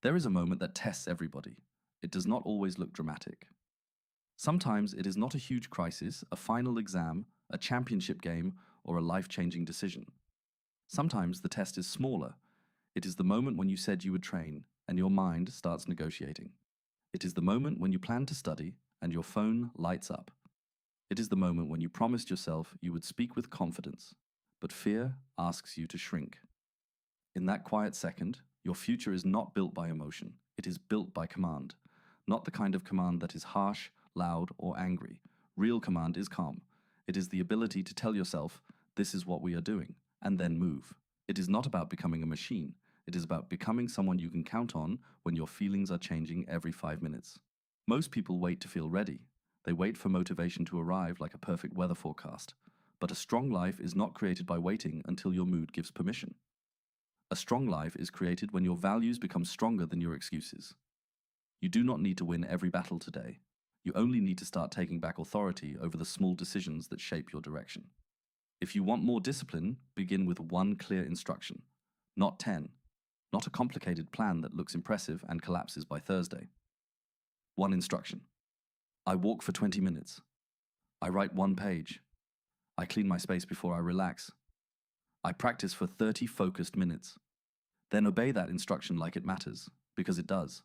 There is a moment that tests everybody. It does not always look dramatic. Sometimes it is not a huge crisis, a final exam, a championship game, or a life-changing decision. Sometimes the test is smaller. It is the moment when you said you would train, and your mind starts negotiating. It is the moment when you plan to study, and your phone lights up. It is the moment when you promised yourself you would speak with confidence, but fear asks you to shrink. In that quiet second, your future is not built by emotion, it is built by command. Not the kind of command that is harsh, loud, or angry. Real command is calm. It is the ability to tell yourself, this is what we are doing, and then move. It is not about becoming a machine. It is about becoming someone you can count on when your feelings are changing every 5 minutes. Most people wait to feel ready. They wait for motivation to arrive like a perfect weather forecast. But a strong life is not created by waiting until your mood gives permission. A strong life is created when your values become stronger than your excuses. You do not need to win every battle today. You only need to start taking back authority over the small decisions that shape your direction. If you want more discipline, begin with one clear instruction, not 10. Not a complicated plan that looks impressive and collapses by Thursday. One instruction. I walk for 20 minutes. I write one page. I clean my space before I relax. I practice for 30 focused minutes. Then obey that instruction like it matters, because it does.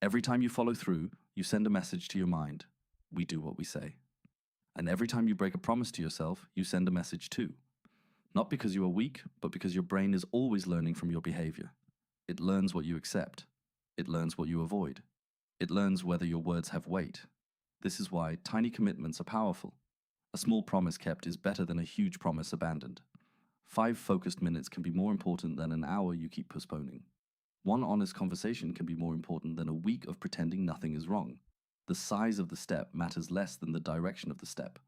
Every time you follow through, you send a message to your mind. We do what we say. And every time you break a promise to yourself, you send a message too. Not because you are weak, but because your brain is always learning from your behavior. It learns what you accept. It learns what you avoid. It learns whether your words have weight. This is why tiny commitments are powerful. A small promise kept is better than a huge promise abandoned. 5 focused minutes can be more important than an hour you keep postponing. One honest conversation can be more important than a week of pretending nothing is wrong. The size of the step matters less than the direction of the step.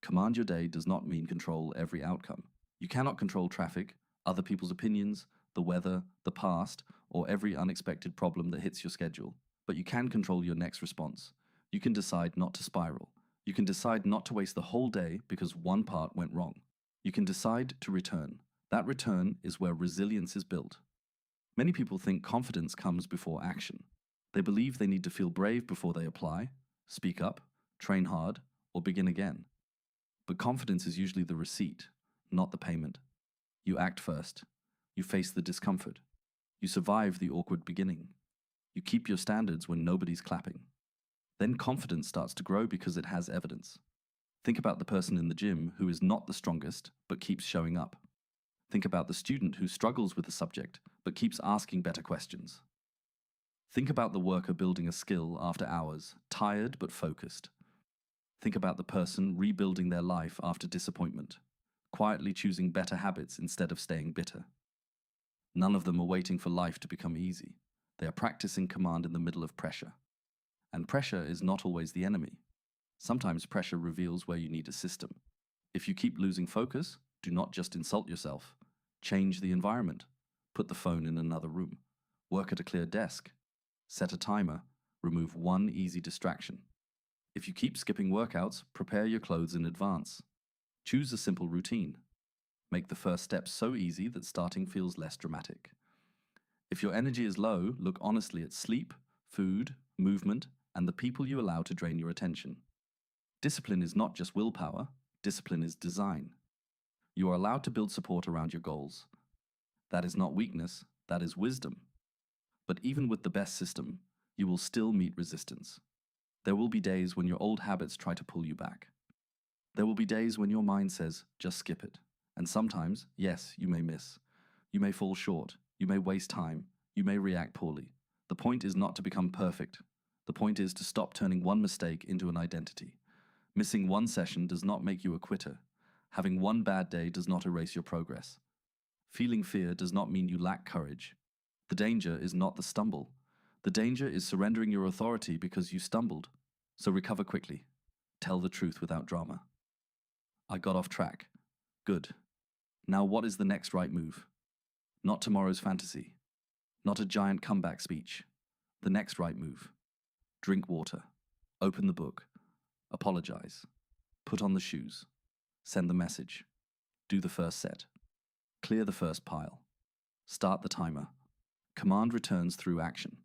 Command your day does not mean control every outcome. You cannot control traffic, other people's opinions, the weather, the past, or every unexpected problem that hits your schedule. But you can control your next response. You can decide not to spiral. You can decide not to waste the whole day because one part went wrong. You can decide to return. That return is where resilience is built. Many people think confidence comes before action. They believe they need to feel brave before they apply, speak up, train hard, or begin again. But confidence is usually the receipt, not the payment. You act first. You face the discomfort. You survive the awkward beginning. You keep your standards when nobody's clapping. Then confidence starts to grow because it has evidence. Think about the person in the gym who is not the strongest but keeps showing up. Think about the student who struggles with the subject but keeps asking better questions. Think about the worker building a skill after hours, tired but focused. Think about the person rebuilding their life after disappointment, quietly choosing better habits instead of staying bitter. None of them are waiting for life to become easy. They are practicing command in the middle of pressure. And pressure is not always the enemy. Sometimes pressure reveals where you need a system. If you keep losing focus, do not just insult yourself. Change the environment. Put the phone in another room. Work at a clear desk. Set a timer. Remove one easy distraction. If you keep skipping workouts, prepare your clothes in advance. Choose a simple routine. Make the first step so easy that starting feels less dramatic. If your energy is low, look honestly at sleep, food, movement, and the people you allow to drain your attention. Discipline is not just willpower, discipline is design. You are allowed to build support around your goals. That is not weakness, that is wisdom. But even with the best system, you will still meet resistance. There will be days when your old habits try to pull you back. There will be days when your mind says, just skip it. And sometimes, yes, you may miss. You may fall short. You may waste time. You may react poorly. The point is not to become perfect. The point is to stop turning one mistake into an identity. Missing one session does not make you a quitter. Having one bad day does not erase your progress. Feeling fear does not mean you lack courage. The danger is not the stumble. The danger is surrendering your authority because you stumbled. So recover quickly. Tell the truth without drama. I got off track. Good. Now what is the next right move? Not tomorrow's fantasy. Not a giant comeback speech. The next right move. Drink water. Open the book. Apologize. Put on the shoes. Send the message. Do the first set. Clear the first pile. Start the timer. Command returns through action.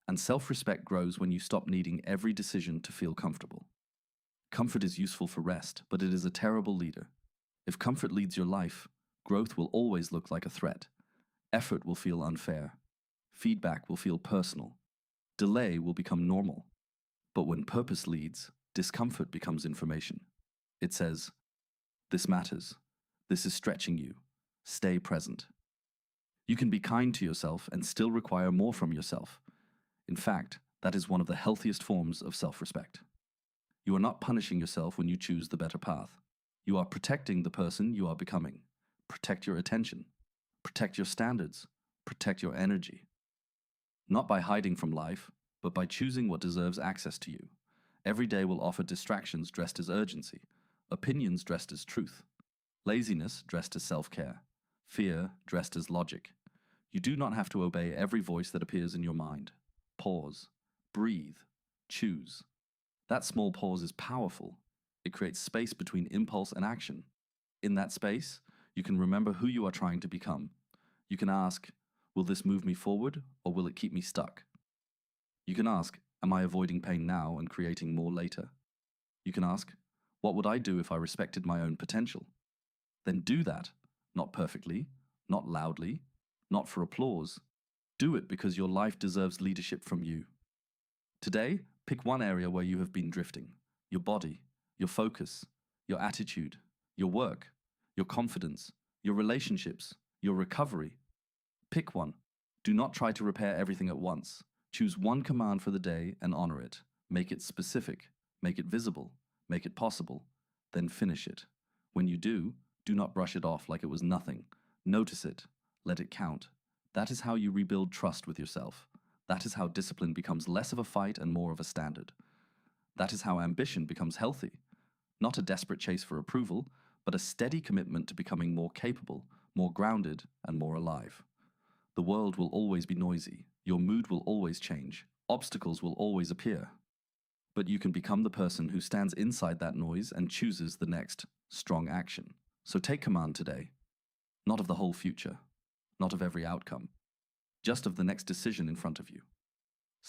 And self-respect grows when you stop needing every decision to feel comfortable. Comfort is useful for rest, but it is a terrible leader. If comfort leads your life, growth will always look like a threat. Effort will feel unfair. Feedback will feel personal. Delay will become normal. But when purpose leads, discomfort becomes information. It says, "This matters. This is stretching you. Stay present." You can be kind to yourself and still require more from yourself. In fact, that is one of the healthiest forms of self-respect. You are not punishing yourself when you choose the better path. You are protecting the person you are becoming. Protect your attention. Protect your standards. Protect your energy. Not by hiding from life, but by choosing what deserves access to you. Every day will offer distractions dressed as urgency, opinions dressed as truth, laziness dressed as self-care, fear dressed as logic. You do not have to obey every voice that appears in your mind. Pause, breathe, choose. That small pause is powerful. It creates space between impulse and action. In that space, you can remember who you are trying to become. You can ask, will this move me forward or will it keep me stuck? You can ask, am I avoiding pain now and creating more later? You can ask, what would I do if I respected my own potential? Then do that, not perfectly, not loudly, not for applause. Do it because your life deserves leadership from you. Today, pick one area where you have been drifting. Your body, your focus, your attitude, your work, your confidence, your relationships, your recovery. Pick one. Do not try to repair everything at once. Choose one command for the day and honor it. Make it specific. Make it visible. Make it possible. Then finish it. When you do not brush it off like it was nothing. Notice it. Let it count. That is how you rebuild trust with yourself. That is how discipline becomes less of a fight and more of a standard. That is how ambition becomes healthy. Not a desperate chase for approval, but a steady commitment to becoming more capable, more grounded, and more alive. The world will always be noisy. Your mood will always change. Obstacles will always appear. But you can become the person who stands inside that noise and chooses the next strong action. So take command today. Not of the whole future. Not of every outcome. Just of the next decision in front of you.